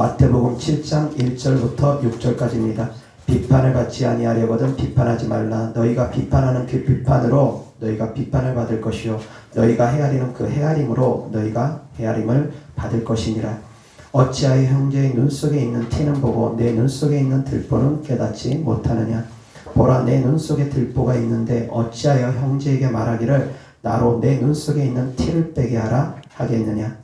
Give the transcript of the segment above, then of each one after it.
마태복음 7장 1절부터 6절까지입니다. 비판을 받지 아니하려거든 비판하지 말라. 너희가 비판하는 그 비판으로 너희가 비판을 받을 것이요 너희가 헤아리는 그 헤아림으로 너희가 헤아림을 받을 것이니라. 어찌하여 형제의 눈 속에 있는 티는 보고 내 눈 속에 있는 들보는 깨닫지 못하느냐. 보라, 내 눈 속에 들보가 있는데 어찌하여 형제에게 말하기를 나로 내 눈 속에 있는 티를 빼게 하라 하겠느냐.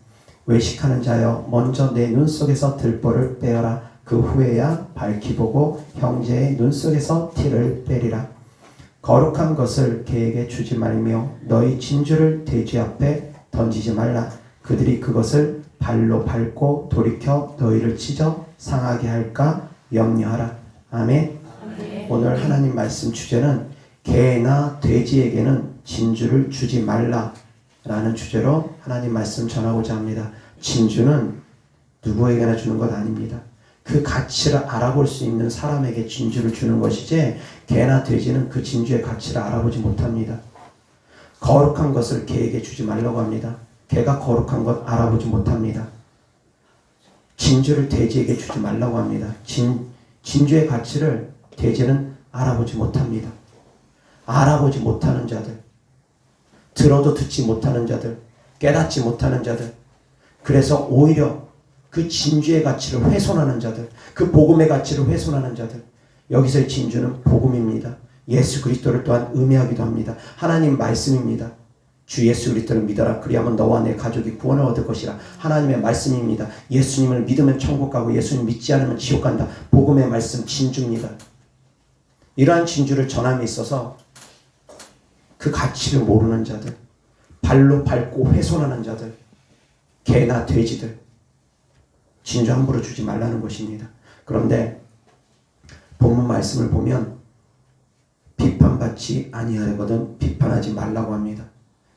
외식하는 자여, 먼저 내 눈 속에서 들보를 빼어라. 그 후에야 밝히 보고 형제의 눈 속에서 티를 빼리라. 거룩한 것을 개에게 주지 말며 너희 진주를 돼지 앞에 던지지 말라. 그들이 그것을 발로 밟고 돌이켜 너희를 찢어 상하게 할까 염려하라. 아멘. 오늘 하나님 말씀 주제는 개나 돼지에게는 진주를 주지 말라 라는 주제로 하나님 말씀 전하고자 합니다. 진주는 누구에게나 주는 것 아닙니다. 그 가치를 알아볼 수 있는 사람에게 진주를 주는 것이지 개나 돼지는 그 진주의 가치를 알아보지 못합니다. 거룩한 것을 개에게 주지 말라고 합니다. 개가 거룩한 것 알아보지 못합니다. 진주를 돼지에게 주지 말라고 합니다. 진주의 가치를 돼지는 알아보지 못합니다. 알아보지 못하는 자들, 들어도 듣지 못하는 자들, 깨닫지 못하는 자들, 그래서 오히려 그 진주의 가치를 훼손하는 자들, 그 복음의 가치를 훼손하는 자들, 여기서의 진주는 복음입니다. 예수 그리스도를 또한 의미하기도 합니다. 하나님 말씀입니다. 주 예수 그리스도를 믿어라. 그리하면 너와 내 가족이 구원을 얻을 것이라. 하나님의 말씀입니다. 예수님을 믿으면 천국 가고 예수님 믿지 않으면 지옥 간다. 복음의 말씀 진주입니다. 이러한 진주를 전함에 있어서 그 가치를 모르는 자들, 발로 밟고 훼손하는 자들, 개나 돼지들, 진주 함부로 주지 말라는 것입니다. 그런데 본문 말씀을 보면 비판받지 아니하거든 비판하지 말라고 합니다.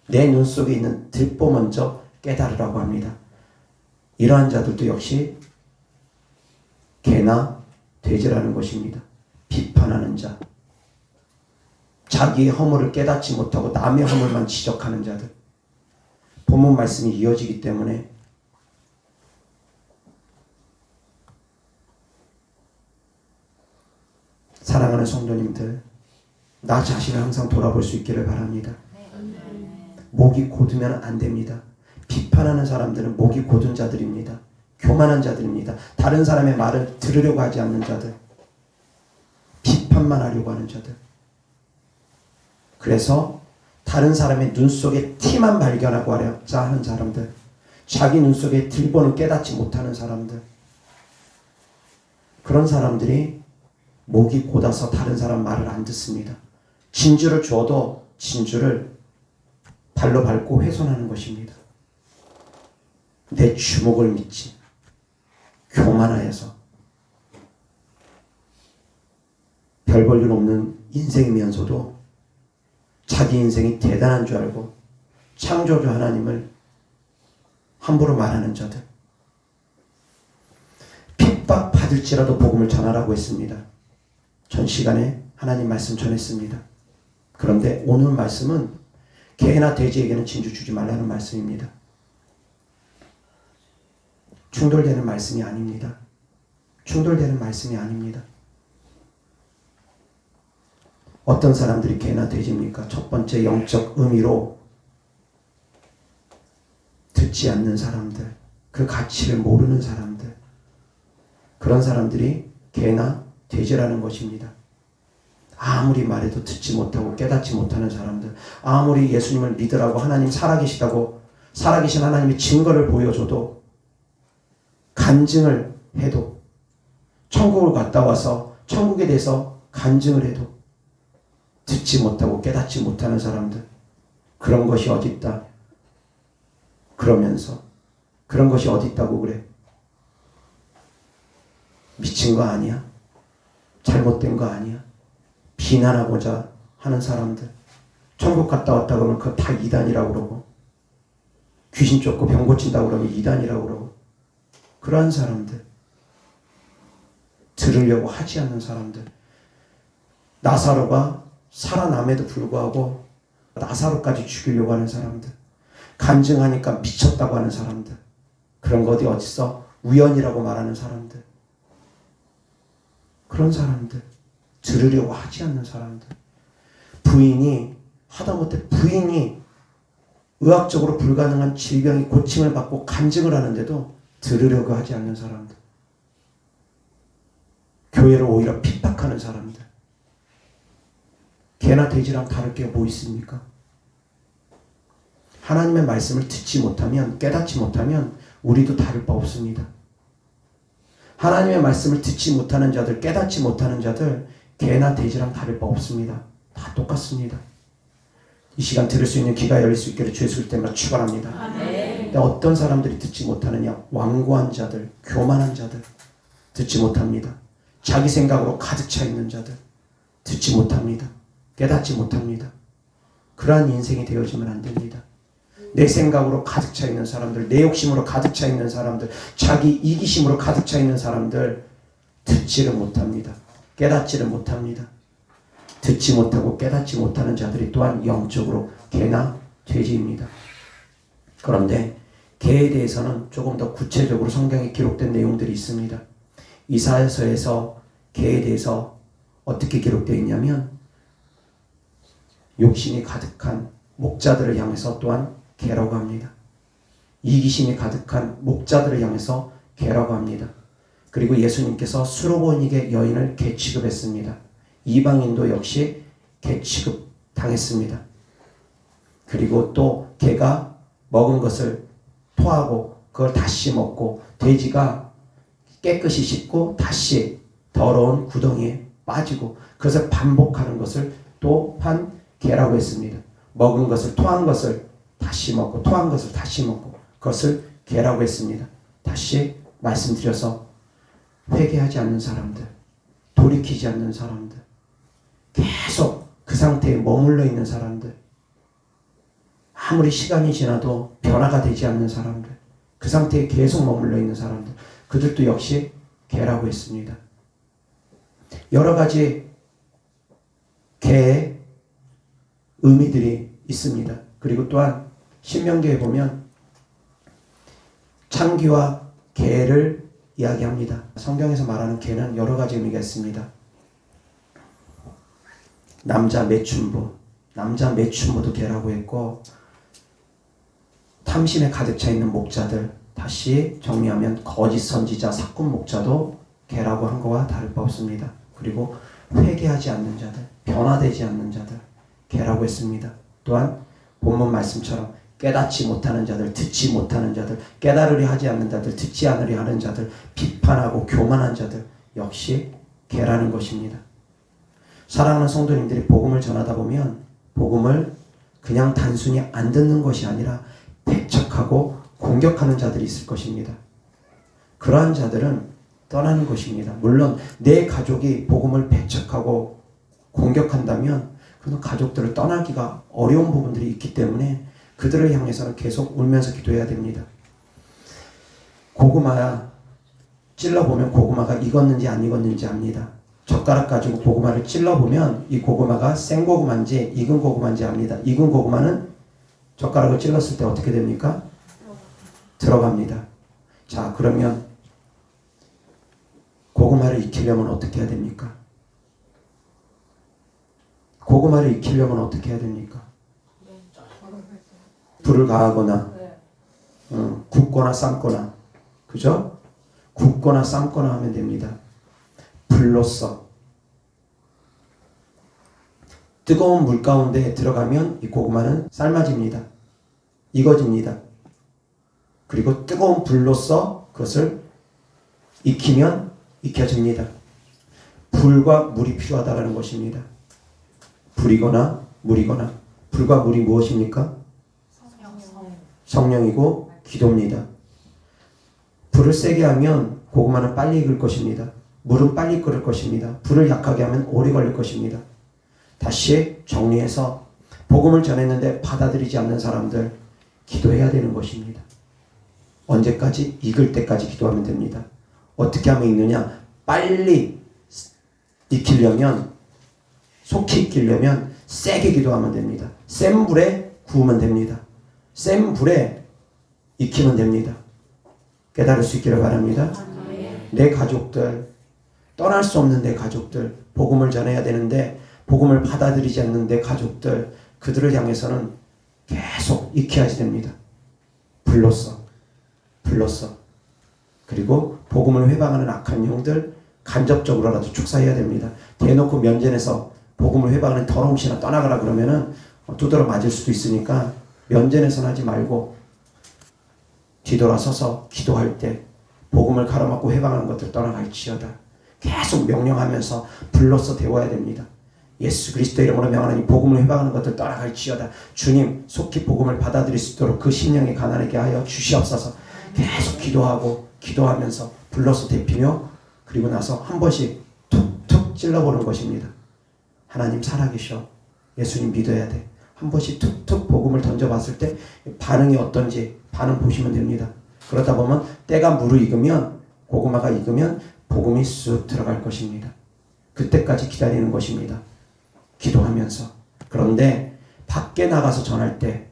내 눈 속에 있는 들보 먼저 깨달으라고 합니다. 이러한 자들도 역시 개나 돼지라는 것입니다. 비판하는 자, 자기의 허물을 깨닫지 못하고 남의 허물만 지적하는 자들. 본문 말씀이 이어지기 때문에 사랑하는 성도님들, 나 자신을 항상 돌아볼 수 있기를 바랍니다. 목이 고두면 안 됩니다. 비판하는 사람들은 목이 고든 자들입니다. 교만한 자들입니다. 다른 사람의 말을 들으려고 하지 않는 자들, 비판만 하려고 하는 자들. 그래서 다른 사람의 눈 속에 티만 발견하고 하려자 하는 사람들, 자기 눈 속에 들보는 깨닫지 못하는 사람들, 그런 사람들이 목이 곧아서 다른 사람 말을 안 듣습니다. 진주를 줘도 진주를 발로 밟고 훼손하는 것입니다. 내 주목을 믿지 교만하여서 별 볼 일 없는 인생이면서도 자기 인생이 대단한 줄 알고 창조주 하나님을 함부로 말하는 자들, 핍박받을지라도 복음을 전하라고 했습니다. 전 시간에 하나님 말씀 전했습니다. 그런데 오늘 말씀은 개나 돼지에게는 진주 주지 말라는 말씀입니다. 충돌되는 말씀이 아닙니다. 충돌되는 말씀이 아닙니다. 어떤 사람들이 개나 돼지입니까? 첫 번째 영적 의미로 듣지 않는 사람들, 그 가치를 모르는 사람들, 그런 사람들이 개나 돼지라는 것입니다. 아무리 말해도 듣지 못하고 깨닫지 못하는 사람들, 아무리 예수님을 믿으라고 하나님 살아계시다고 살아계신 하나님의 증거를 보여줘도, 간증을 해도, 천국을 갔다 와서 천국에 대해서 간증을 해도 듣지 못하고 깨닫지 못하는 사람들, 그런 것이 어딨다 그러면서 그런 것이 어딨다고 그래? 미친 거 아니야? 잘못된 거 아니야? 비난하고자 하는 사람들, 천국 갔다 왔다 그러면 그거 다 이단이라고 그러고, 귀신 쫓고 병 고친다고 그러면 이단이라고 그러고, 그러한 사람들, 들으려고 하지 않는 사람들, 나사로가 살아남에도 불구하고 나사로까지 죽이려고 하는 사람들, 간증하니까 미쳤다고 하는 사람들, 그런 거 어디 어딨어? 우연이라고 말하는 사람들, 그런 사람들, 들으려고 하지 않는 사람들, 부인이 하다못해 부인이 의학적으로 불가능한 질병이 고침을 받고 간증을 하는데도 들으려고 하지 않는 사람들, 교회를 오히려 핍박하는 사람들, 개나 돼지랑 다를 게 뭐 있습니까? 하나님의 말씀을 듣지 못하면, 깨닫지 못하면 우리도 다를 바 없습니다. 하나님의 말씀을 듣지 못하는 자들, 깨닫지 못하는 자들, 개나 돼지랑 다를 바 없습니다. 다 똑같습니다. 이 시간 들을 수 있는 귀가 열릴 수 있기를 주의 이름으로 때마다 축원합니다. 근데 어떤 사람들이 듣지 못하느냐? 완고한 자들, 교만한 자들, 듣지 못합니다. 자기 생각으로 가득 차 있는 자들, 듣지 못합니다. 깨닫지 못합니다. 그러한 인생이 되어지면 안 됩니다. 내 생각으로 가득 차 있는 사람들, 내 욕심으로 가득 차 있는 사람들, 자기 이기심으로 가득 차 있는 사람들, 듣지를 못합니다. 깨닫지를 못합니다. 듣지 못하고 깨닫지 못하는 자들이 또한 영적으로 개나 돼지입니다. 그런데 개에 대해서는 조금 더 구체적으로 성경에 기록된 내용들이 있습니다. 이사야서에서 개에 대해서 어떻게 기록되어 있냐면, 욕심이 가득한 목자들을 향해서 또한 개라고 합니다. 이기심이 가득한 목자들을 향해서 개라고 합니다. 그리고 예수님께서 수로보니게 여인을 개 취급했습니다. 이방인도 역시 개 취급 당했습니다. 그리고 또 개가 먹은 것을 토하고 그걸 다시 먹고, 돼지가 깨끗이 씻고 다시 더러운 구덩이에 빠지고, 그것을 반복하는 것을 또한 개라고 했습니다. 먹은 것을, 토한 것을 다시 먹고, 토한 것을 다시 먹고, 그것을 개라고 했습니다. 다시 말씀드려서, 회개하지 않는 사람들, 돌이키지 않는 사람들, 계속 그 상태에 머물러 있는 사람들, 아무리 시간이 지나도 변화가 되지 않는 사람들, 그 상태에 계속 머물러 있는 사람들, 그들도 역시 개라고 했습니다. 여러 가지 개의 의미들이 있습니다. 그리고 또한 신명기에 보면 창기와 개를 이야기합니다. 성경에서 말하는 개는 여러 가지 의미가 있습니다. 남자 매춘부도 개라고 했고, 탐심에 가득 차 있는 목자들, 다시 정리하면 거짓 선지자, 사꾼 목자도 개라고 한 거와 다를 바 없습니다. 그리고 회개하지 않는 자들, 변화되지 않는 자들, 개라고 했습니다. 또한 본문 말씀처럼 깨닫지 못하는 자들, 듣지 못하는 자들, 깨달으려 하지 않는 자들, 듣지 않으려 하는 자들, 비판하고 교만한 자들, 역시 개라는 것입니다. 사랑하는 성도님들이 복음을 전하다 보면 복음을 그냥 단순히 안 듣는 것이 아니라 배척하고 공격하는 자들이 있을 것입니다. 그러한 자들은 떠나는 것입니다. 물론 내 가족이 복음을 배척하고 공격한다면 그런 가족들을 떠나기가 어려운 부분들이 있기 때문에 그들을 향해서는 계속 울면서 기도해야 됩니다. 고구마야, 찔러보면 고구마가 익었는지 안 익었는지 압니다. 젓가락 가지고 고구마를 찔러보면 이 고구마가 생고구마인지 익은 고구마인지 압니다. 익은 고구마는 젓가락을 찔렀을 때 어떻게 됩니까? 들어갑니다. 자, 그러면 고구마를 익히려면 어떻게 해야 됩니까? 고구마를 익히려면 어떻게 해야 됩니까? 불을 가하거나 굽거나 삶거나, 그죠? 굽거나 삶거나 하면 됩니다. 불로써 뜨거운 물 가운데 들어가면 이 고구마는 삶아집니다. 익어집니다. 그리고 뜨거운 불로써 그것을 익히면 익혀집니다. 불과 물이 필요하다는 것입니다. 불이거나 물이거나. 불과 물이 무엇입니까? 성령이고 기도입니다. 불을 세게 하면 고구마는 빨리 익을 것입니다. 물은 빨리 끓을 것입니다. 불을 약하게 하면 오래 걸릴 것입니다. 다시 정리해서 복음을 전했는데 받아들이지 않는 사람들, 기도해야 되는 것입니다. 언제까지? 익을 때까지 기도하면 됩니다. 어떻게 하면 익느냐? 빨리 익히려면, 속히 익히려면 세게 기도하면 됩니다. 센 불에 구우면 됩니다. 센 불에 익히면 됩니다. 깨달을 수 있기를 바랍니다. 내 가족들, 떠날 수 없는 내 가족들, 복음을 전해야 되는데 복음을 받아들이지 않는 내 가족들, 그들을 향해서는 계속 익혀야지 됩니다. 불렀어. 그리고 복음을 회방하는 악한 영들 간접적으로라도 축사해야 됩니다. 대놓고 면전에서 복음을 회방하는 더러운 신아 떠나가라 그러면은 두드러 맞을 수도 있으니까 면전에서는 하지 말고 뒤돌아서서 기도할 때 복음을 가로막고 회방하는 것들 떠나갈지어다. 계속 명령하면서 불러서 데워야 됩니다. 예수 그리스도 이름으로 명하노니 복음을 회방하는 것들 떠나갈지어다. 주님 속히 복음을 받아들일 수 있도록 그 심령이 가난하게 하여 주시옵소서. 계속 기도하면서 불러서 데피며 그리고 나서 한 번씩 툭툭 찔러보는 것입니다. 하나님 살아계셔. 예수님 믿어야 돼. 한 번씩 툭툭 복음을 던져봤을 때 반응이 어떤지 반응 보시면 됩니다. 그러다 보면 때가 무르익으면 고구마가 익으면 복음이 쑥 들어갈 것입니다. 그때까지 기다리는 것입니다. 기도하면서. 그런데 밖에 나가서 전할 때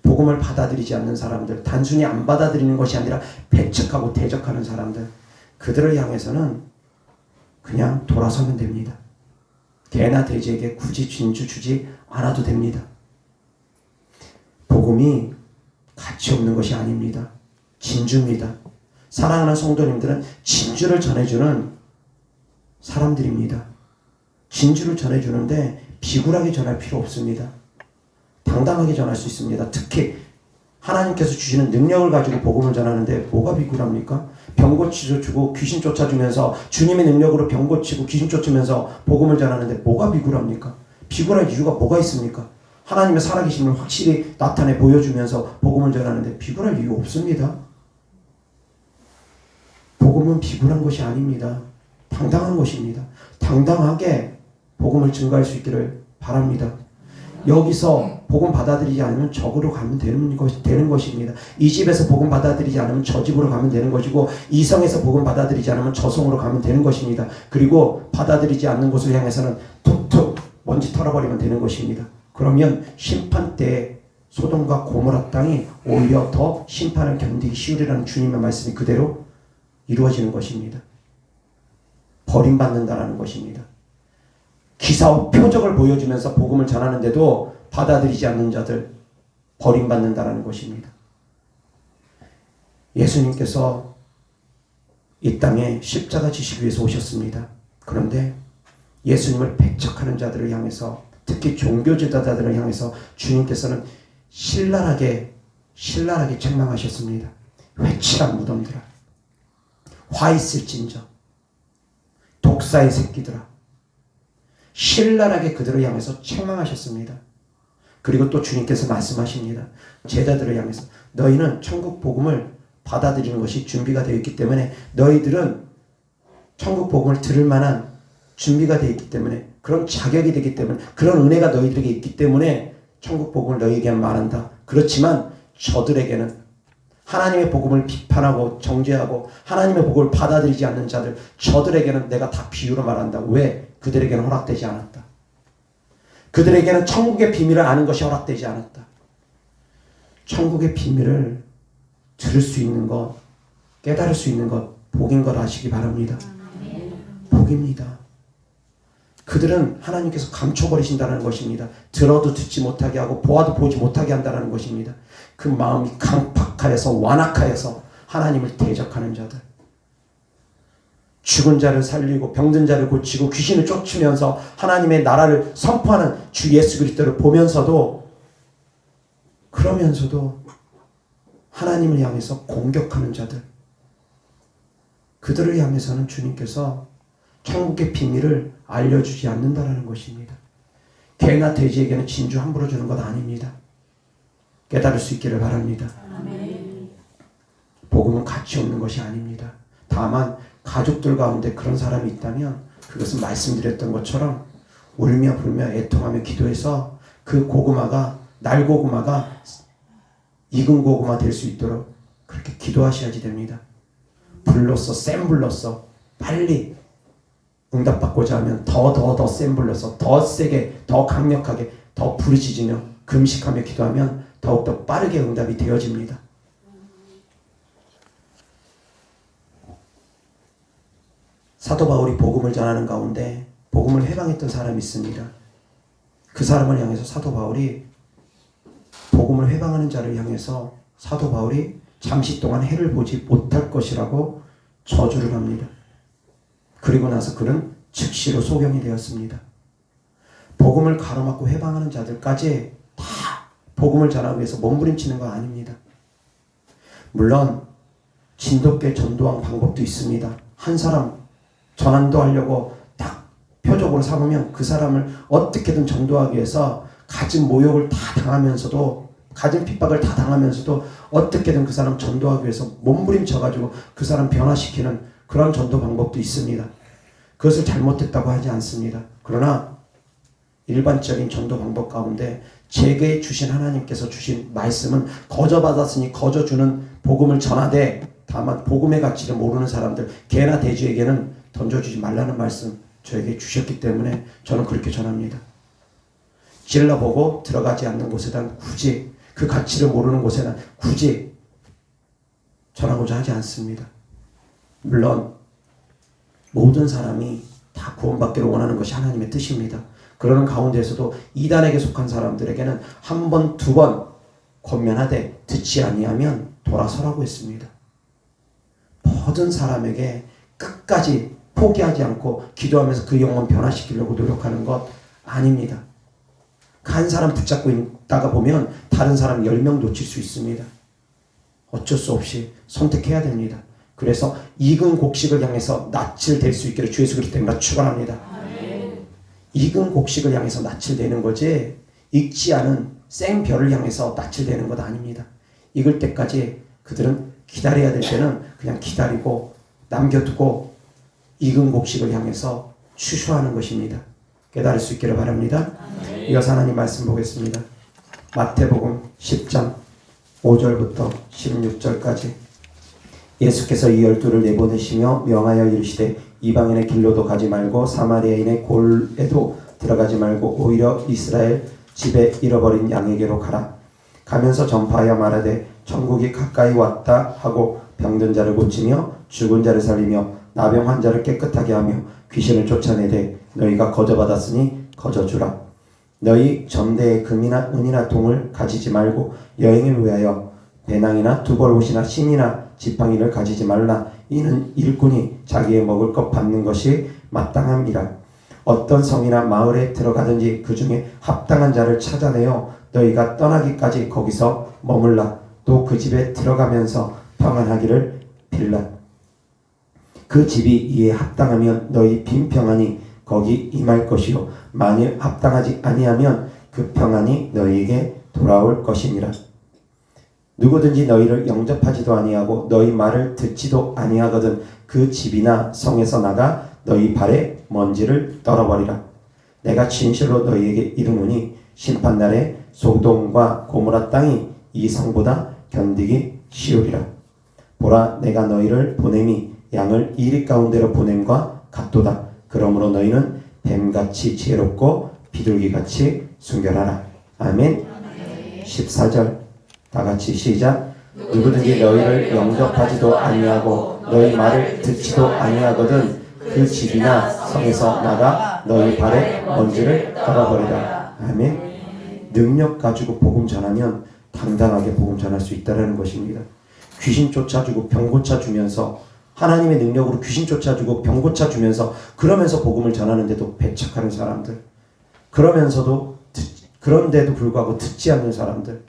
복음을 받아들이지 않는 사람들, 단순히 안 받아들이는 것이 아니라 배척하고 대적하는 사람들, 그들을 향해서는 그냥 돌아서면 됩니다. 개나 돼지에게 굳이 진주 주지 않아도 됩니다. 복음이 가치 없는 것이 아닙니다. 진주입니다. 사랑하는 성도님들은 진주를 전해주는 사람들입니다. 진주를 전해주는데 비굴하게 전할 필요 없습니다. 당당하게 전할 수 있습니다. 특히 하나님께서 주시는 능력을 가지고 복음을 전하는데 뭐가 비굴합니까? 병 고쳐주고 귀신 쫓아주면서 주님의 능력으로 병 고치고 귀신 쫓으면서 복음을 전하는데 뭐가 비굴합니까? 비굴할 이유가 뭐가 있습니까? 하나님의 살아계심을 확실히 나타내 보여주면서 복음을 전하는데 비굴할 이유 없습니다. 복음은 비굴한 것이 아닙니다. 당당한 것입니다. 당당하게 복음을 증거할 수 있기를 바랍니다. 여기서 복음 받아들이지 않으면 저으로 가면 되는 것입니다. 이 집에서 복음 받아들이지 않으면 저 집으로 가면 되는 것이고 이 성에서 복음 받아들이지 않으면 저 성으로 가면 되는 것입니다. 그리고 받아들이지 않는 곳을 향해서는 툭툭 먼지 털어버리면 되는 것입니다. 그러면 심판 때 소돔과 고모라 땅이 오히려 더 심판을 견디기 쉬우리라는 주님의 말씀이 그대로 이루어지는 것입니다. 버림받는다라는 것입니다. 기사와 표적을 보여주면서 복음을 전하는데도 받아들이지 않는 자들 버림받는다라는 것입니다. 예수님께서 이 땅에 십자가 지시기 위해서 오셨습니다. 그런데 예수님을 배척하는 자들을 향해서 특히 종교 지도자들을 향해서 주님께서는 신랄하게 책망하셨습니다. 회칠한 무덤들아, 화 있을진저, 독사의 새끼들아, 신랄하게 그들을 향해서 책망하셨습니다. 그리고 또 주님께서 말씀하십니다. 제자들을 향해서 너희는 천국 복음을 받아들이는 것이 준비가 되어 있기 때문에 너희들은 천국 복음을 들을 만한 준비가 되어 있기 때문에 그런 자격이 되기 때문에 그런 은혜가 너희들에게 있기 때문에 천국 복음을 너희에게는 말한다. 그렇지만 저들에게는 하나님의 복음을 비판하고 정죄하고 하나님의 복음을 받아들이지 않는 자들 저들에게는 내가 다 비유로 말한다. 왜? 그들에게는 허락되지 않았다. 그들에게는 천국의 비밀을 아는 것이 허락되지 않았다. 천국의 비밀을 들을 수 있는 것, 깨달을 수 있는 것 복인 것 아시기 바랍니다. 복입니다. 그들은 하나님께서 감춰버리신다는 것입니다. 들어도 듣지 못하게 하고 보아도 보지 못하게 한다는 것입니다. 그 마음이 강팍하여서 완악하여서 하나님을 대적하는 자들, 죽은 자를 살리고 병든 자를 고치고 귀신을 쫓으면서 하나님의 나라를 선포하는 주 예수 그리스도를 보면서도 그러면서도 하나님을 향해서 공격하는 자들, 그들을 향해서는 주님께서 천국의 비밀을 알려주지 않는다라는 것입니다. 개나 돼지에게는 진주 함부로 주는 것 아닙니다. 깨달을 수 있기를 바랍니다. 아멘. 복음은 가치 없는 것이 아닙니다. 다만 가족들 가운데 그런 사람이 있다면 그것은 말씀드렸던 것처럼 울며 불며 애통하며 기도해서 그 고구마가 날고구마가 익은 고구마 될 수 있도록 그렇게 기도하셔야지 됩니다. 불로써 센 불로써 빨리 응답받고자 하면 더 센 불로써 더 세게 더 강력하게 더 부르짖으며 금식하며 기도하면 더욱더 빠르게 응답이 되어집니다. 사도 바울이 복음을 전하는 가운데 복음을 회방했던 사람이 있습니다. 그 사람을 향해서 사도 바울이 복음을 회방하는 자를 향해서 사도 바울이 잠시 동안 해를 보지 못할 것이라고 저주를 합니다. 그리고 나서 그는 즉시로 소경이 되었습니다. 복음을 가로막고 회방하는 자들까지 다 복음을 전하기 위해서 몸부림치는 건 아닙니다. 물론 진돗개 전도한 방법도 있습니다. 한 사람 전환도 하려고 딱 표적으로 삼으면 그 사람을 어떻게든 전도하기 위해서 가진 모욕을 다 당하면서도, 가진 핍박을 다 당하면서도 어떻게든 그 사람 전도하기 위해서 몸부림쳐가지고 그 사람 변화시키는 그런 전도 방법도 있습니다. 그것을 잘못했다고 하지 않습니다. 그러나 일반적인 전도 방법 가운데 제게 주신 하나님께서 주신 말씀은 거저 받았으니 거저 주는 복음을 전하되, 다만 복음의 가치를 모르는 사람들, 개나 돼지에게는 던져주지 말라는 말씀 저에게 주셨기 때문에 저는 그렇게 전합니다. 찔러보고 들어가지 않는 곳에는 굳이, 그 가치를 모르는 곳에는 굳이 전하고자 하지 않습니다. 물론 모든 사람이 다 구원받기를 원하는 것이 하나님의 뜻입니다. 그러는 가운데에서도 이단에게 속한 사람들에게는 한 번, 두 번 권면하되 듣지 아니하면 돌아서라고 했습니다. 모든 사람에게 끝까지 포기하지 않고 기도하면서 그 영혼 변화시키려고 노력하는 것 아닙니다. 한 사람 붙잡고 있다가 보면 다른 사람 10명 놓칠 수 있습니다. 어쩔 수 없이 선택해야 됩니다. 그래서 익은 곡식을 향해서 낯을 댈 수 있기를 주 예수 그리스도 이름으로 축원합니다. 익은 곡식을 향해서 낯을 대는 거지 익지 않은 생벼를 향해서 낯을 대는 것 아닙니다. 익을 때까지 그들은 기다려야 될 때는 그냥 기다리고 남겨두고 익은 곡식을 향해서 추수하는 것입니다. 깨달을 수 있기를 바랍니다. 이어서 하나님 말씀 보겠습니다. 마태복음 10장 5절부터 16절까지. 예수께서 이 12를 내보내시며 명하여 이르시되 이방인의 길로도 가지 말고 사마리아인의 골에도 들어가지 말고 오히려 이스라엘 집에 잃어버린 양에게로 가라. 가면서 전파하여 말하되 천국이 가까이 왔다 하고 병든 자를 고치며 죽은 자를 살리며 나병 환자를 깨끗하게 하며 귀신을 쫓아내되 너희가 거저 받았으니 거저 주라. 너희 전대에 금이나 은이나 동을 가지지 말고 여행을 위하여 배낭이나 두벌옷이나 신이나 지팡이를 가지지 말라. 이는 일꾼이 자기의 먹을 것 받는 것이 마땅함이라. 어떤 성이나 마을에 들어가든지 그 중에 합당한 자를 찾아내어 너희가 떠나기까지 거기서 머물라. 또 그 집에 들어가면서 평안하기를 빌라. 그 집이 이에 합당하면 너희 빈 평안이 거기 임할 것이요 만일 합당하지 아니하면 그 평안이 너희에게 돌아올 것이니라. 누구든지 너희를 영접하지도 아니하고 너희 말을 듣지도 아니하거든 그 집이나 성에서 나가 너희 발에 먼지를 떨어버리라. 내가 진실로 너희에게 이르노니 심판날에 소돔과 고모라 땅이 이 성보다 견디기 쉬우리라. 보라, 내가 너희를 보냄이 양을 이리 가운데로 보냄과 같도다. 그러므로 너희는 뱀같이 지혜롭고 비둘기같이 순결하라. 아멘. 14절 다같이 시작. 누구든지 너희를 영접하지도 아니하고 너희 말을 듣지도 아니하거든 그 집이나 성에서 나가 너희 발에 먼지를 떨어버리라. 아멘. 능력 가지고 복음 전하면 당당하게 복음 전할 수 있다는 것입니다. 귀신 쫓아주고 병 고쳐주면서, 하나님의 능력으로 귀신 쫓아주고 병 고쳐주면서 그러면서 복음을 전하는데도 배척하는 사람들, 그런데도 불구하고 듣지 않는 사람들,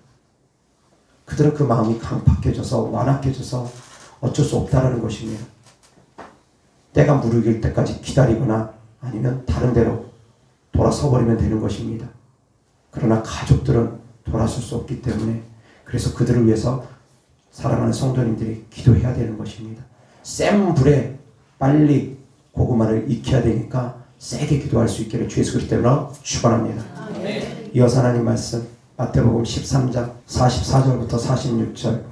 그들은 그 마음이 강팍해져서 완악해져서 어쩔 수 없다라는 것입니다. 때가 무르길 때까지 기다리거나 아니면 다른 데로 돌아서 버리면 되는 것입니다. 그러나 가족들은 돌아설 수 없기 때문에, 그래서 그들을 위해서 사랑하는 성도님들이 기도해야 되는 것입니다. 센 불에 빨리 고구마를 익혀야 되니까 세게 기도할 수 있기를 주 예수 그리스도로 축원합니다. 이어서 하나님 말씀 마태복음 13장 44절부터 46절.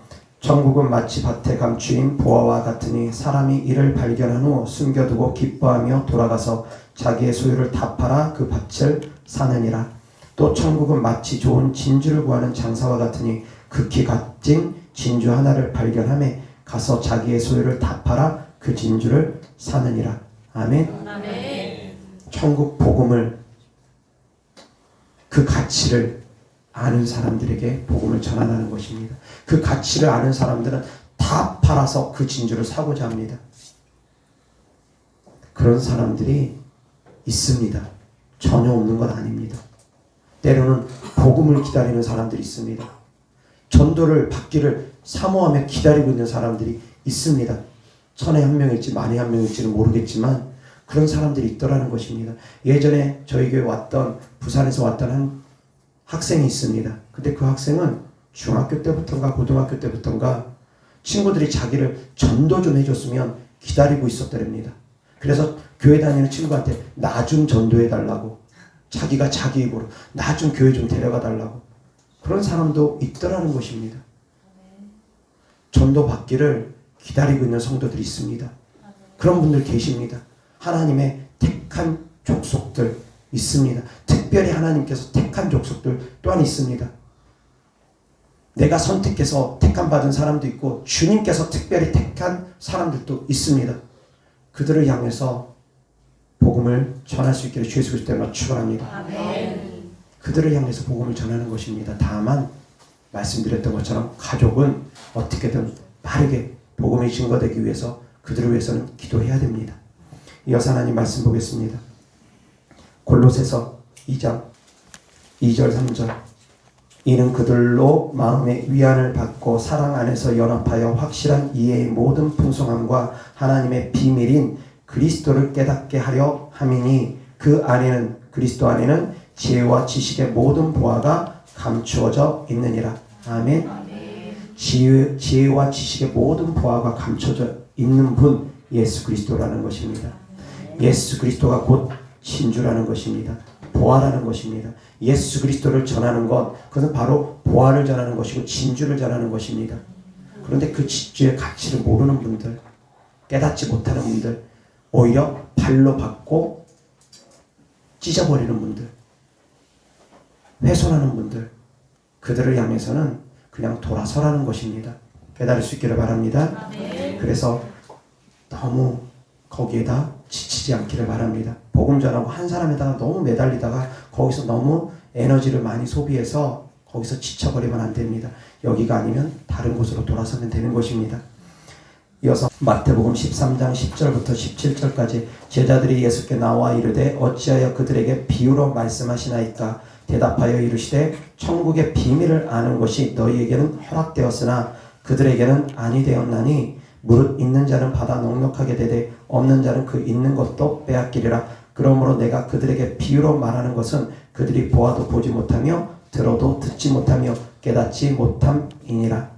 천국은 마치 밭에 감추인 보화와 같으니 사람이 이를 발견한 후 숨겨두고 기뻐하며 돌아가서 자기의 소유를 다 팔아 그 밭을 사느니라. 또 천국은 마치 좋은 진주를 구하는 장사와 같으니 극히 값진 진주 하나를 발견하매 가서 자기의 소유를 다 팔아 그 진주를 사느니라. 아멘. 아멘. 천국 복음을, 그 가치를 아는 사람들에게 복음을 전하는 것입니다. 그 가치를 아는 사람들은 다 팔아서 그 진주를 사고자 합니다. 그런 사람들이 있습니다. 전혀 없는 건 아닙니다. 때로는 복음을 기다리는 사람들이 있습니다. 전도를 받기를 사모하며 기다리고 있는 사람들이 있습니다. 천에 한 명일지 만에 한 명일지는 모르겠지만 그런 사람들이 있더라는 것입니다. 예전에 저희 교회 왔던, 부산에서 왔던 한 학생이 있습니다. 근데 그 학생은 중학교 때부터인가 고등학교 때부터인가 친구들이 자기를 전도 좀 해줬으면 기다리고 있었더랍니다. 그래서 교회 다니는 친구한테 나 좀 전도해달라고, 자기가 자기 입으로 나 좀 교회 좀 데려가달라고, 그런 사람도 있더라는 것입니다. 전도 받기를 기다리고 있는 성도들이 있습니다. 그런 분들 계십니다. 하나님의 택한 족속들 있습니다. 특별히 하나님께서 택한 족속들 또한 있습니다. 내가 선택해서 택함 받은 사람도 있고 주님께서 특별히 택한 사람들도 있습니다. 그들을 향해서 복음을 전할 수 있기를 주 예수 그리스도 이름으로 축원합니다. 아멘. 그들을 향해서 복음을 전하는 것입니다. 다만 말씀드렸던 것처럼 가족은 어떻게든 빠르게 복음이 증거되기 위해서 그들을 위해서는 기도해야 됩니다. 이어서 하나님 말씀 보겠습니다. 골로새서 2장 2절 3절. 이는 그들로 마음의 위안을 받고 사랑 안에서 연합하여 확실한 이해의 모든 풍성함과 하나님의 비밀인 그리스도를 깨닫게 하려 함이니 그 안에는, 그리스도 안에는 지혜와 지식의 모든 보화가 감추어져 있느니라. 아멘. 지혜와 지식의 모든 보화가 감춰져 있는 분, 예수 그리스도라는 것입니다. 예수 그리스도가 곧 진주라는 것입니다. 보화라는 것입니다. 예수 그리스도를 전하는 것, 그것은 바로 보화를 전하는 것이고 진주를 전하는 것입니다. 그런데 그 진주의 가치를 모르는 분들, 깨닫지 못하는 분들, 오히려 발로 받고 찢어버리는 분들, 훼손하는 분들, 그들을 향해서는 그냥 돌아서라는 것입니다. 깨달을 수 있기를 바랍니다. 그래서 너무 거기에다 지치지 않기를 바랍니다. 복음 전하고 한 사람에다가 너무 매달리다가 거기서 너무 에너지를 많이 소비해서 거기서 지쳐버리면 안 됩니다. 여기가 아니면 다른 곳으로 돌아서면 되는 것입니다. 이어서 마태복음 13장 10절부터 17절까지. 제자들이 예수께 나와 이르되 어찌하여 그들에게 비유로 말씀하시나이까. 대답하여 이르시되 천국의 비밀을 아는 것이 너희에게는 허락되었으나 그들에게는 아니 되었나니 무릇 있는 자는 받아 넉넉하게 되되 없는 자는 그 있는 것도 빼앗기리라. 그러므로 내가 그들에게 비유로 말하는 것은 그들이 보아도 보지 못하며 들어도 듣지 못하며 깨닫지 못함이니라.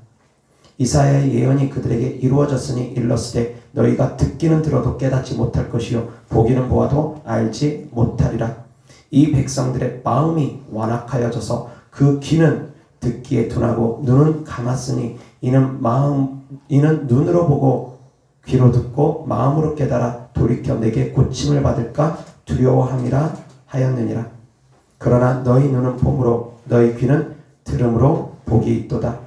이사야의 예언이 그들에게 이루어졌으니 일렀으되 너희가 듣기는 들어도 깨닫지 못할 것이요 보기는 보아도 알지 못하리라. 이 백성들의 마음이 완악하여져서 그 귀는 듣기에 둔하고 눈은 감았으니 이는 눈으로 보고 귀로 듣고 마음으로 깨달아 돌이켜 내게 고침을 받을까 두려워함이라 하였느니라. 그러나 너희 눈은 봄으로 너희 귀는 들음으로 복이 있도다.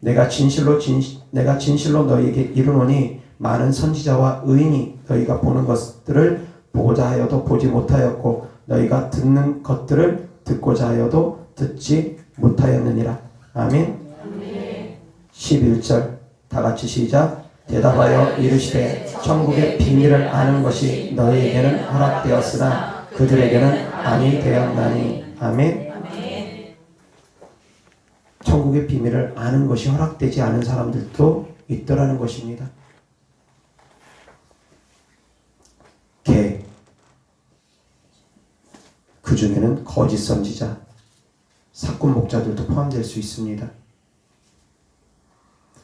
내가 진실로 너희에게 이르노니 많은 선지자와 의인이 너희가 보는 것들을 보고자 하여도 보지 못하였고 너희가 듣는 것들을 듣고자 하여도 듣지 못하였느니라. 아멘. 11절 다같이 시작. 대답하여 이르시되 천국의 비밀을 아는 것이 너희에게는 허락되었으나 그들에게는 아니 되었나니. 아멘. 천국의 비밀을 아는 것이 허락되지 않은 사람들도 있더라는 것입니다. 그 중에는 거짓 선지자, 사꾼 목자들도 포함될 수 있습니다.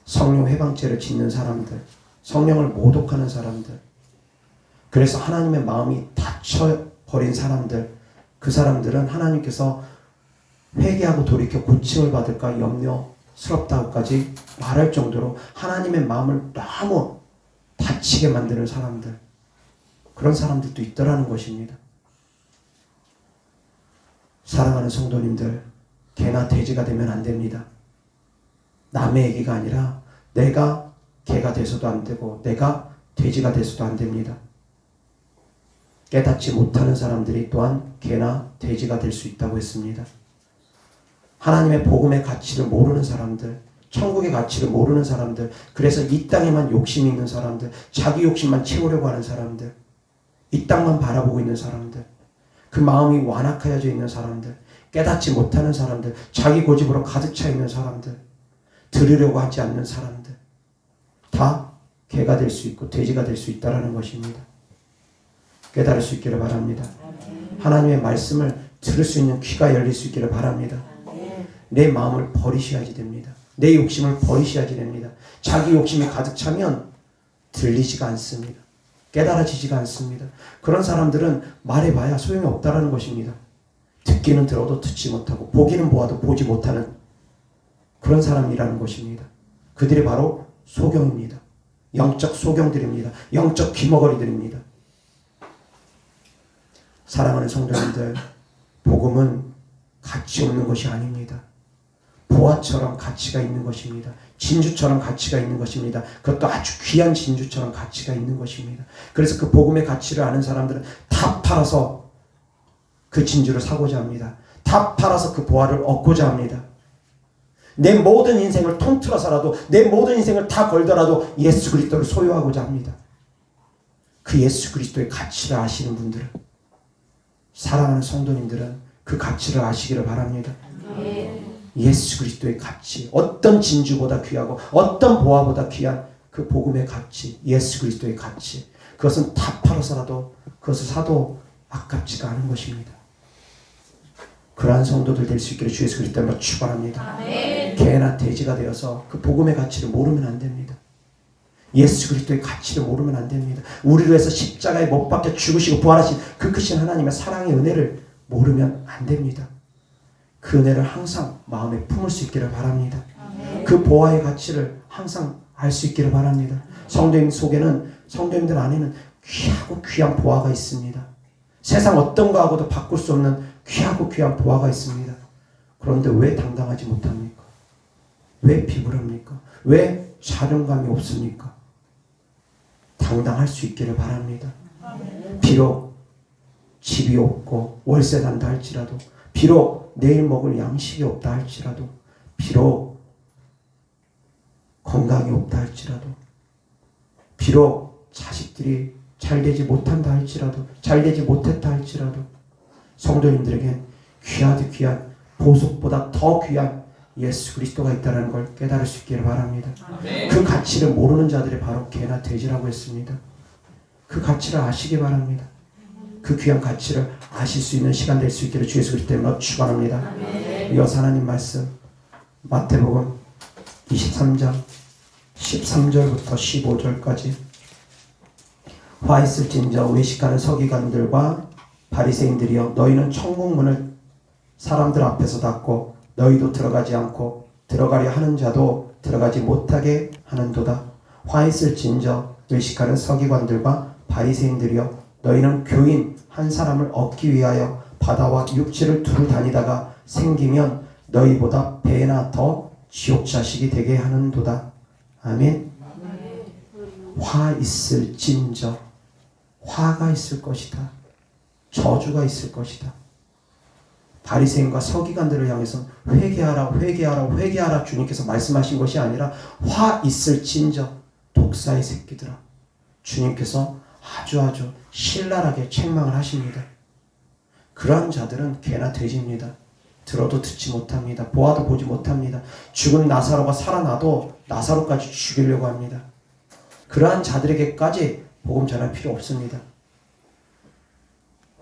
성령 회방죄를 짓는 사람들, 성령을 모독하는 사람들, 그래서 하나님의 마음이 닫혀버린 사람들, 그 사람들은 하나님께서 회개하고 돌이켜 고침을 받을까 염려스럽다고까지 말할 정도로 하나님의 마음을 너무 다치게 만드는 사람들, 그런 사람들도 있더라는 것입니다. 사랑하는 성도님들, 개나 돼지가 되면 안 됩니다. 남의 얘기가 아니라 내가 개가 돼서도 안 되고 내가 돼지가 돼서도 안 됩니다. 깨닫지 못하는 사람들이 또한 개나 돼지가 될 수 있다고 했습니다. 하나님의 복음의 가치를 모르는 사람들, 천국의 가치를 모르는 사람들, 그래서 이 땅에만 욕심이 있는 사람들, 자기 욕심만 채우려고 하는 사람들, 이 땅만 바라보고 있는 사람들, 그 마음이 완악하여져 있는 사람들, 깨닫지 못하는 사람들, 자기 고집으로 가득 차 있는 사람들, 들으려고 하지 않는 사람들, 다 개가 될 수 있고 돼지가 될 수 있다는 것입니다. 깨달을 수 있기를 바랍니다. 하나님의 말씀을 들을 수 있는 귀가 열릴 수 있기를 바랍니다. 내 마음을 버리셔야지 됩니다. 내 욕심을 버리셔야지 됩니다. 자기 욕심이 가득 차면 들리지가 않습니다. 깨달아지지가 않습니다. 그런 사람들은 말해봐야 소용이 없다는 것입니다. 듣기는 들어도 듣지 못하고 보기는 보아도 보지 못하는 그런 사람이라는 것입니다. 그들이 바로 소경입니다. 영적 소경들입니다. 영적 귀머거리들입니다. 사랑하는 성도님들, 복음은 가치 없는 것이 아닙니다. 보화처럼 가치가 있는 것입니다. 진주처럼 가치가 있는 것입니다. 그것도 아주 귀한 진주처럼 가치가 있는 것입니다. 그래서 그 복음의 가치를 아는 사람들은 다 팔아서 그 진주를 사고자 합니다. 다 팔아서 그 보화를 얻고자 합니다. 내 모든 인생을 통틀어서라도, 내 모든 인생을 다 걸더라도 예수 그리스도를 소유하고자 합니다. 그 예수 그리스도의 가치를 아시는 분들은, 사랑하는 성도님들은 그 가치를 아시기를 바랍니다. 예수 그리스도의 가치, 어떤 진주보다 귀하고 어떤 보화보다 귀한 그 복음의 가치, 예수 그리스도의 가치, 그것은 다 팔아서라도 그것을 사도 아깝지가 않은 것입니다. 그러한 성도들 될 수 있기를 주 예수 그리스도로 축원합니다. 개나 돼지가 되어서 그 복음의 가치를 모르면 안 됩니다. 예수 그리스도의 가치를 모르면 안 됩니다. 우리를 위해서 십자가에 못 박혀 죽으시고 부활하신 그 크신 하나님의 사랑의 은혜를 모르면 안 됩니다. 그 은혜를 항상 마음에 품을 수 있기를 바랍니다. 그 보화의 가치를 항상 알 수 있기를 바랍니다. 성도님 속에는, 성도님들 안에는 귀하고 귀한 보화가 있습니다. 세상 어떤 거하고도 바꿀 수 없는 귀하고 귀한 보화가 있습니다. 그런데 왜 당당하지 못합니까? 왜 비굴합니까? 왜 자존감이 없습니까? 당당할 수 있기를 바랍니다. 비록 집이 없고 월세 난다 할지라도, 비록 내일 먹을 양식이 없다 할지라도, 비록 건강이 없다 할지라도, 비록 자식들이 잘 되지 못한다 할지라도, 잘 되지 못했다 할지라도, 성도님들에겐 귀하디 귀한, 보석보다 더 귀한 예수 그리스도가 있다는 걸 깨달을 수 있기를 바랍니다. 그 가치를 모르는 자들이 바로 개나 돼지라고 했습니다. 그 가치를 아시기 바랍니다. 그 귀한 가치를 아실 수 있는 시간 될 수 있기를 주 예수 그리스도로 축원합니다. 이어서 하나님 말씀 마태복음 23장 13절부터 15절까지. 화 있을진저 외식하는 서기관들과 바리새인들이여, 너희는 천국문을 사람들 앞에서 닫고 너희도 들어가지 않고 들어가려 하는 자도 들어가지 못하게 하는도다. 화 있을진저 외식하는 서기관들과 바리새인들이여, 너희는 교인 한 사람을 얻기 위하여 바다와 육지를 두루 다니다가 생기면 너희보다 배나 더 지옥 자식이 되게 하는도다. 아멘. 화 있을진저, 화가 있을 것이다. 저주가 있을 것이다. 바리새인과 서기관들을 향해서 회개하라, 회개하라, 회개하라 주님께서 말씀하신 것이 아니라 화 있을진저, 독사의 새끼들아, 주님께서 아주 신랄하게 책망을 하십니다. 그러한 자들은 개나 돼지입니다. 들어도 듣지 못합니다. 보아도 보지 못합니다. 죽은 나사로가 살아나도 나사로까지 죽이려고 합니다. 그러한 자들에게까지 복음 전할 필요 없습니다.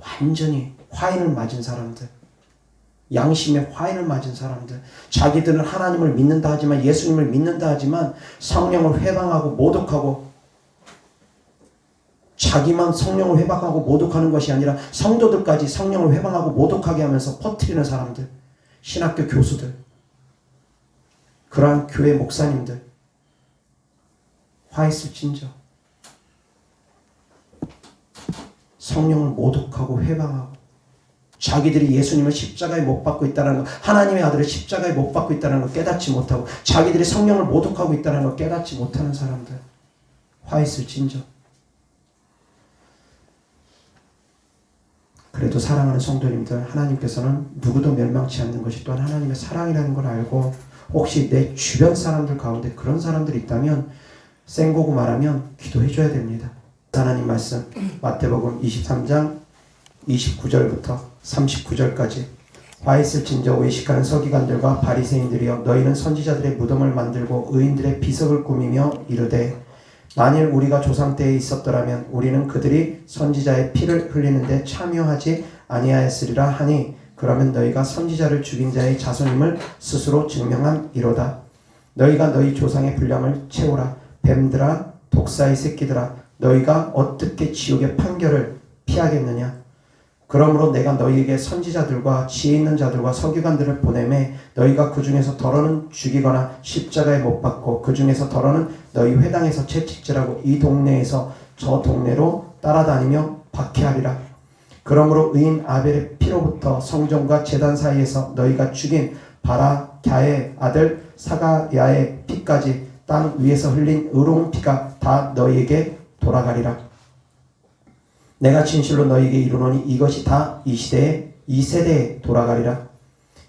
완전히 화인을 맞은 사람들, 양심의 화인을 맞은 사람들, 자기들은 하나님을 믿는다 하지만, 예수님을 믿는다 하지만 성령을 회방하고 모독하고, 자기만 성령을 회방하고 모독하는 것이 아니라 성도들까지 성령을 회방하고 모독하게 하면서 퍼뜨리는 사람들, 신학교 교수들, 그러한 교회 목사님들, 화 있을진저 성령을 모독하고 회방하고, 자기들이 예수님을 십자가에 못 박고 있다는 것, 하나님의 아들을 십자가에 못 박고 있다는 걸 깨닫지 못하고, 자기들이 성령을 모독하고 있다는 걸 깨닫지 못하는 사람들, 화 있을진저. 사랑하는 성도님들, 하나님께서는 누구도 멸망치 않는 것이 또한 하나님의 사랑이라는 걸 알고, 혹시 내 주변 사람들 가운데 그런 사람들이 있다면 생고고 말하면 기도해 줘야 됩니다. 하나님 말씀 마태복음 23장 29절부터 39절까지. 화 있을진저 외식하는 서기관들과 바리새인들이여, 너희는 선지자들의 무덤을 만들고 의인들의 비석을 꾸미며 이르되, 만일 우리가 조상 때에 있었더라면 우리는 그들이 선지자의 피를 흘리는데 참여하지 아니하였으리라 하니, 그러면 너희가 선지자를 죽인 자의 자손임을 스스로 증명함이로다. 너희가 너희 조상의 분량을 채우라. 뱀들아, 독사의 새끼들아, 너희가 어떻게 지옥의 판결을 피하겠느냐. 그러므로 내가 너희에게 선지자들과 지혜 있는 자들과 서기관들을 보내매, 너희가 그 중에서 더러는 죽이거나 십자가에 못 박고, 그 중에서 더러는 너희 회당에서 채찍질하고 이 동네에서 저 동네로 따라다니며 박해하리라. 그러므로 의인 아벨의 피로부터 성전과 제단 사이에서 너희가 죽인 바라갸의 아들 사가야의 피까지 땅 위에서 흘린 의로운 피가 다 너희에게 돌아가리라. 내가 진실로 너희에게 이르노니 이것이 다 이 시대에 이 세대에 돌아가리라.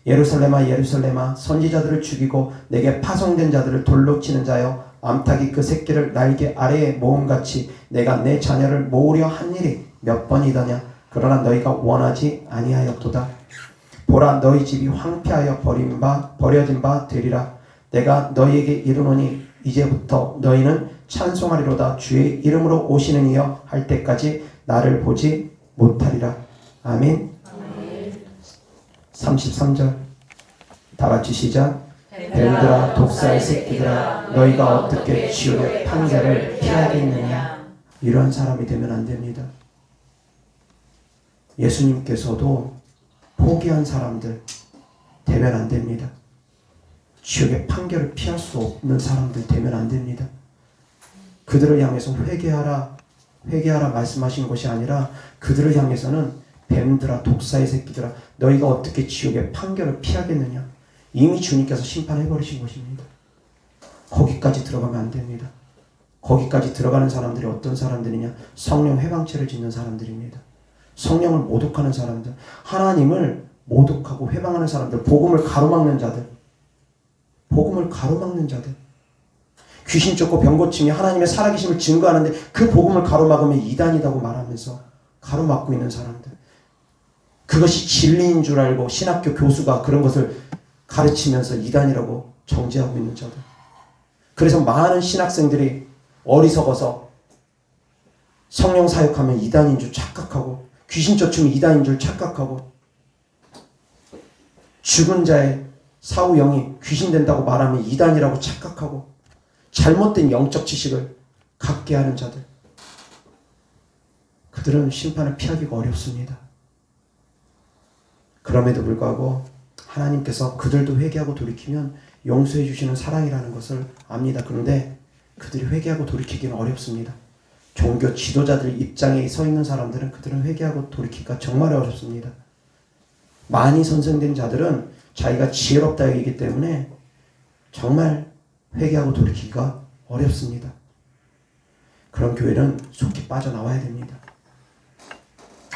예루살렘아 예루살렘아, 선지자들을 죽이고 내게 파송된 자들을 돌로 치는 자여, 암탉이 그 새끼를 날개 아래에 모음같이 내가 내 자녀를 모으려 한 일이 몇 번이더냐. 그러나 너희가 원하지 아니하였도다. 보라, 너희 집이 황폐하여 버려진 바 되리라. 내가 너희에게 이르노니 이제부터 너희는 찬송하리로다. 주의 이름으로 오시는 이여 할 때까지 나를 보지 못하리라. 아멘. 33절 다 같이 시작. 뱀들아, 독사의 새끼들아, 너희가 어떻게 지옥의 판결을 피하겠느냐. 이런 사람이 되면 안 됩니다. 예수님께서도 포기한 사람들 되면 안 됩니다. 지옥의 판결을 피할 수 없는 사람들 되면 안 됩니다. 그들을 향해서 회개하라 말씀하신 것이 아니라, 그들을 향해서는 뱀들아, 독사의 새끼들아, 너희가 어떻게 지옥의 판결을 피하겠느냐. 이미 주님께서 심판해버리신 것입니다. 거기까지 들어가면 안 됩니다. 거기까지 들어가는 사람들이 어떤 사람들이냐. 성령 회방체를 짓는 사람들입니다. 성령을 모독하는 사람들, 하나님을 모독하고 회방하는 사람들, 복음을 가로막는 자들, 귀신 쫓고 병 고치며 하나님의 살아계심을 증거하는데 그 복음을 가로막으면 이단이라고 말하면서 가로막고 있는 사람들, 그것이 진리인 줄 알고 신학교 교수가 그런 것을 가르치면서 이단이라고 정죄하고 있는 자들. 그래서 많은 신학생들이 어리석어서 성령 사역하면 이단인 줄 착각하고, 귀신 쫓으면 이단인 줄 착각하고, 죽은 자의 사후 영이 귀신 된다고 말하면 이단이라고 착각하고, 잘못된 영적 지식을 갖게 하는 자들, 그들은 심판을 피하기가 어렵습니다. 그럼에도 불구하고 하나님께서 그들도 회개하고 돌이키면 용서해 주시는 사랑이라는 것을 압니다. 그런데 그들이 회개하고 돌이키기는 어렵습니다. 종교 지도자들 입장에 서 있는 사람들은 그들은 회개하고 돌이키기가 정말 어렵습니다. 많이 선생된 자들은 자기가 지혜롭다 여기기 때문에 정말 회개하고 돌이키기가 어렵습니다. 그런 교회는 속히 빠져나와야 됩니다.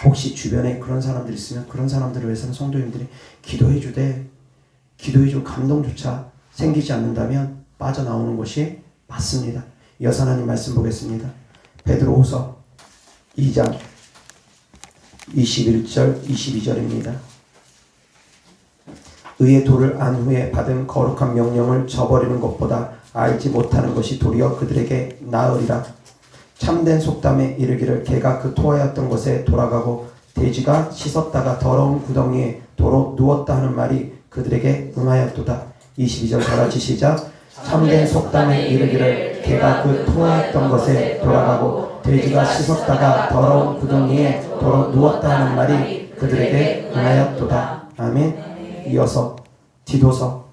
혹시 주변에 그런 사람들이 있으면 그런 사람들을 위해서는 성도님들이 기도해줄 감동조차 생기지 않는다면 빠져나오는 것이 맞습니다. 이어서 하나님 말씀 보겠습니다. 베드로후서 2장 21절 22절입니다. 의의 도를 안 후에 받은 거룩한 명령을 저버리는 것보다 알지 못하는 것이 도리어 그들에게 나으리라. 참된 속담에 이르기를 개가 그 토하였던 곳에 돌아가고 돼지가 씻었다가 더러운 구덩이에 도로 누웠다 하는 말이 그들에게 응하였도다. 22절 다같이 시작. 참된 속담에 이르기를 개가 그 토하였던 곳에 돌아가고 돼지가 씻었다가 더러운 구덩이에 도로 누웠다 하는 말이 그들에게 응하였도다. 아멘. 이어서 디도서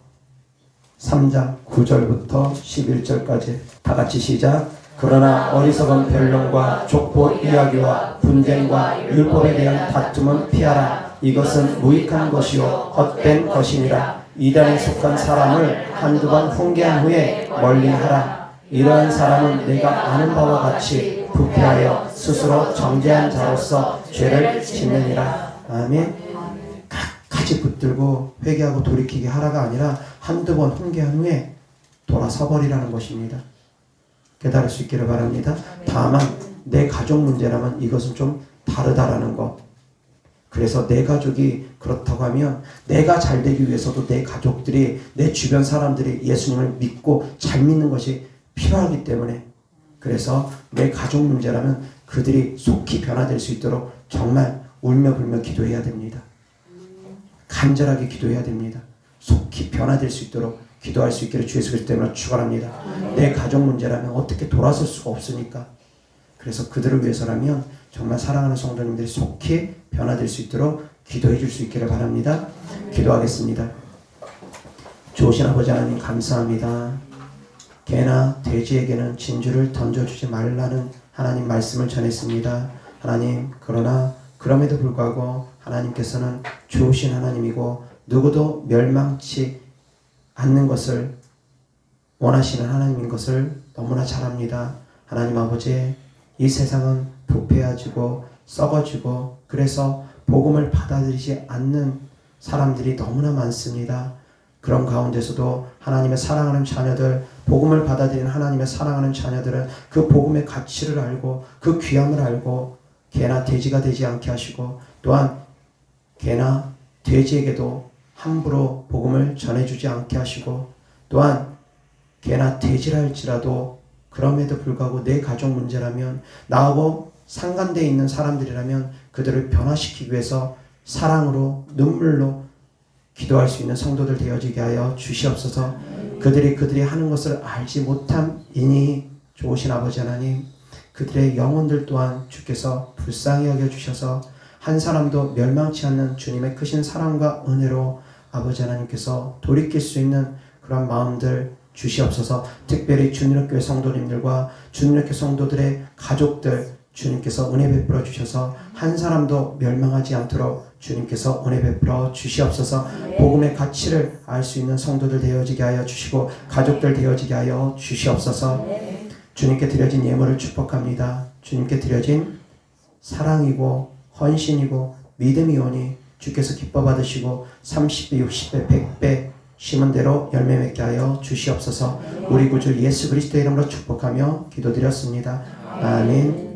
3장 9절부터 11절까지 다 같이 시작. 그러나 어리석은 변론과 족보 이야기와 분쟁과 율법에 대한 다툼은 피하라. 이것은 무익한 것이요 헛된 것이니라. 이단에 속한 사람을 한두 번 훈계한 후에 멀리하라. 이러한 사람은 내가 아는 바와 같이 부패하여 스스로 정죄한 자로서 죄를 짓느니라. 아멘. 끝까지 붙들고 회개하고 돌이키게 하라가 아니라 한두 번 훈계한 후에 돌아서 버리라는 것입니다. 깨달을 수 있기를 바랍니다. 다만 내 가족 문제라면 이것은 좀 다르다라는 것. 그래서 내 가족이 그렇다고 하면 내가 잘 되기 위해서도 내 가족들이, 내 주변 사람들이 예수님을 믿고 잘 믿는 것이 필요하기 때문에, 그래서 내 가족 문제라면 그들이 속히 변화될 수 있도록 정말 울며 불며 기도해야 됩니다. 간절하게 기도해야 됩니다. 속히 변화될 수 있도록 기도할 수 있기를 주 예수 그리스도 때문에 축원합니다. 내 가족 문제라면 어떻게 돌아설 수가 없으니까. 그래서 그들을 위해서라면 정말 사랑하는 성도님들이 속히 변화될 수 있도록 기도해 줄 수 있기를 바랍니다. 기도하겠습니다. 좋으신 아버지 하나님 감사합니다. 개나 돼지에게는 진주를 던져주지 말라는 하나님 말씀을 전했습니다. 하나님, 그러나 그럼에도 불구하고 하나님께서는 좋으신 하나님이고 누구도 멸망치 않는 것을 원하시는 하나님인 것을 너무나 잘 압니다. 하나님 아버지, 이 세상은 부패해지고 썩어지고 그래서 복음을 받아들이지 않는 사람들이 너무나 많습니다. 그런 가운데서도 하나님의 사랑하는 자녀들, 복음을 받아들이는 하나님의 사랑하는 자녀들은 그 복음의 가치를 알고 그 귀함을 알고 개나 돼지가 되지 않게 하시고, 또한 개나 돼지에게도 함부로 복음을 전해주지 않게 하시고, 또한 개나 돼지라 할지라도 그럼에도 불구하고 내 가족 문제라면, 나하고 상관되어 있는 사람들이라면 그들을 변화시키기 위해서 사랑으로 눈물로 기도할 수 있는 성도들 되어지게 하여 주시옵소서. 그들이 하는 것을 알지 못함이니 좋으신 아버지 하나님, 그들의 영혼들 또한 주께서 불쌍히 여겨주셔서 한 사람도 멸망치 않는 주님의 크신 사랑과 은혜로 아버지 하나님께서 돌이킬 수 있는 그런 마음들 주시옵소서. 특별히 주님교회 성도님들과 주님교회 성도들의 가족들 주님께서 은혜 베풀어 주셔서 한 사람도 멸망하지 않도록 주님께서 은혜 베풀어 주시옵소서. 복음의 가치를 알 수 있는 성도들 되어지게 하여 주시고 가족들 되어지게 하여 주시옵소서. 주님께 드려진 예물을 축복합니다. 주님께 드려진 사랑이고 헌신이고 믿음이 오니 주께서 기뻐 받으시고 30배, 60배, 100배 심은 대로 열매 맺게 하여 주시옵소서. 우리 구주 예수 그리스도의 이름으로 축복하며 기도드렸습니다. 아멘.